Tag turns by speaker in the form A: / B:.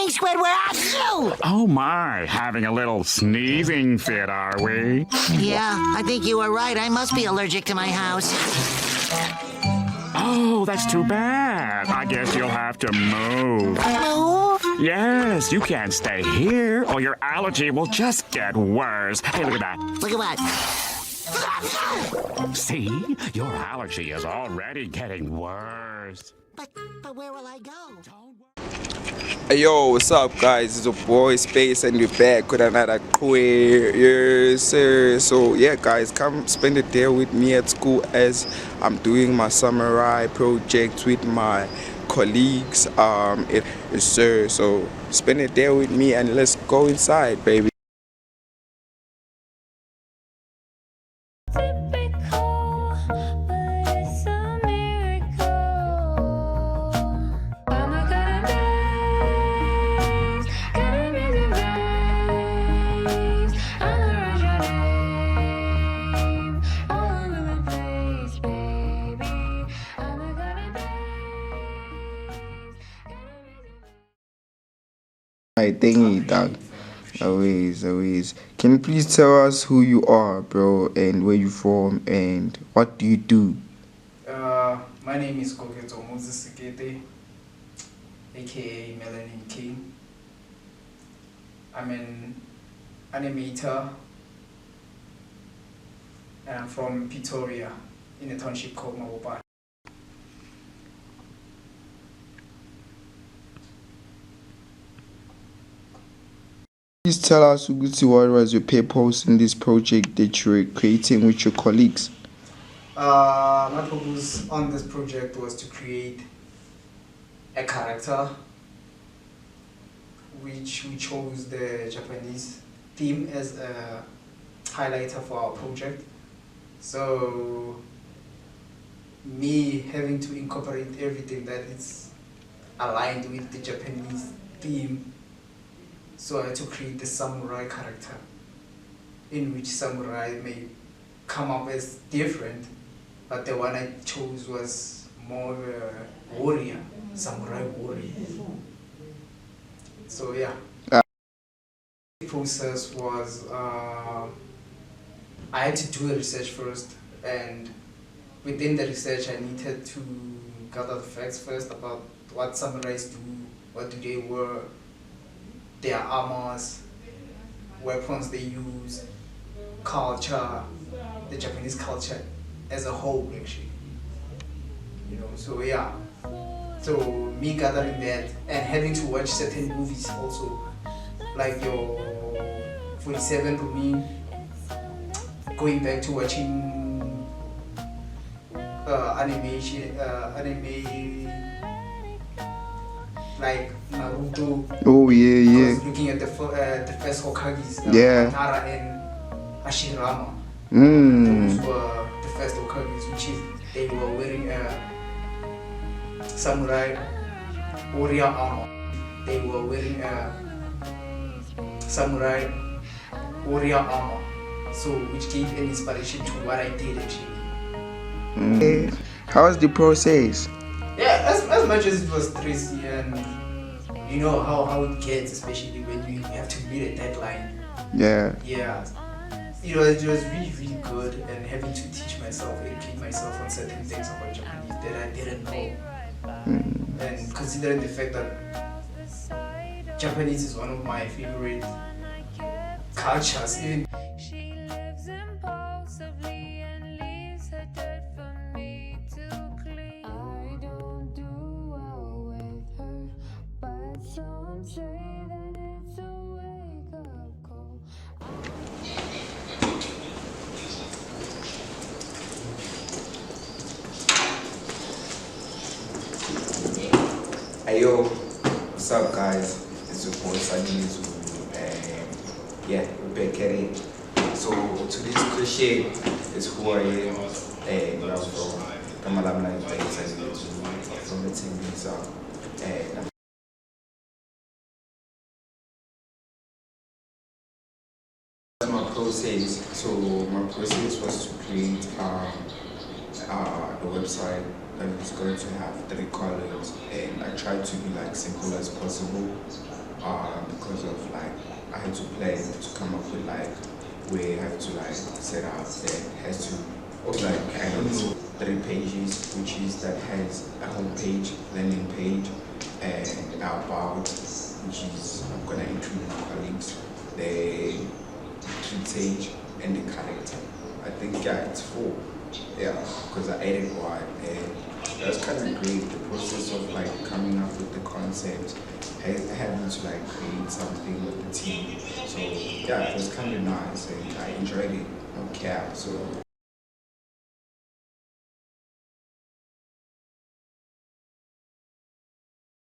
A: morning, Squidward. Achoo!
B: Oh my, having a little sneezing fit, are we?
A: Yeah, I think you were right. I must be allergic to my house.
B: Oh, that's too bad. I guess you'll have to move.
A: Move?
B: Yes, you can't stay here or your allergy will just get worse. Hey, look at that.
A: Look at what?
B: See? Your allergy is already getting worse.
A: But where will I go?
C: Hey yo, what's up guys? It's your boy Space and we're back with another queer. Yes sir. So yeah guys, come spend a day with me at school as I'm doing my samurai project with my colleagues. Yes sir. So spend a day with me and let's go inside, baby. Alright, thank you, dog. Always. Can you please tell us who you are, bro, and where you from, and what do you do?
D: My name is Koketo Moses Sikete, aka Melanin King. I'm an animator, and I'm from Pretoria, in a township called Mawopa.
C: Please tell us what was your purpose in this project that you were creating with your colleagues?
D: My purpose on this project was to create a character which we chose the Japanese theme as a highlighter for our project. So me having to incorporate everything that is aligned with the Japanese theme. So I had to create the samurai character, in which samurai may come up as different, but the one I chose was more of a warrior, samurai warrior. So yeah. The process was, I had to do a research first, and within the research I needed to gather the facts first about what samurais do, what do they wear, their armors, weapons they use, culture, the Japanese culture as a whole actually. So yeah. So me gathering that and having to watch certain movies also, like your 47 Ronin, going back to watching anime like Naruto.
C: Oh yeah.
D: I was looking at the first Hokages, Madara and Hashirama. Those were the first Hokages, which is they were wearing a samurai warrior armor. They were wearing a samurai warrior armor. So which gave an inspiration to what I did actually.
C: How was the process?
D: Yeah, as much as it was stressy, and you know how it gets, especially when you have to meet a deadline.
C: Yeah.
D: It was really good, and having to teach myself, educate myself on certain things about Japanese that I didn't know. And considering the fact that Japanese is one of my favorite cultures, even
C: Hey yo, what's up guys? It's your boy Sadizu, and yeah, we're back at it. So today's cliche is who I am, and where I'm from. I'm alumni from the team visa, and my process. So my process was to create the website that is going to have 3 columns, and I tried to be like simple as possible. because of like I had to plan to come up with like where I have to like set up that has to like I don't know 3 pages, which is that has a home page, landing page, and about, which is I'm gonna include my colleagues, the treatage and the character. I think yeah, it's 4. Yeah, because I added 1, and that's kind of great. The process of like coming up with the concept, having to like create something with the team. So yeah, it was kind of nice, and I enjoyed it. No cap. So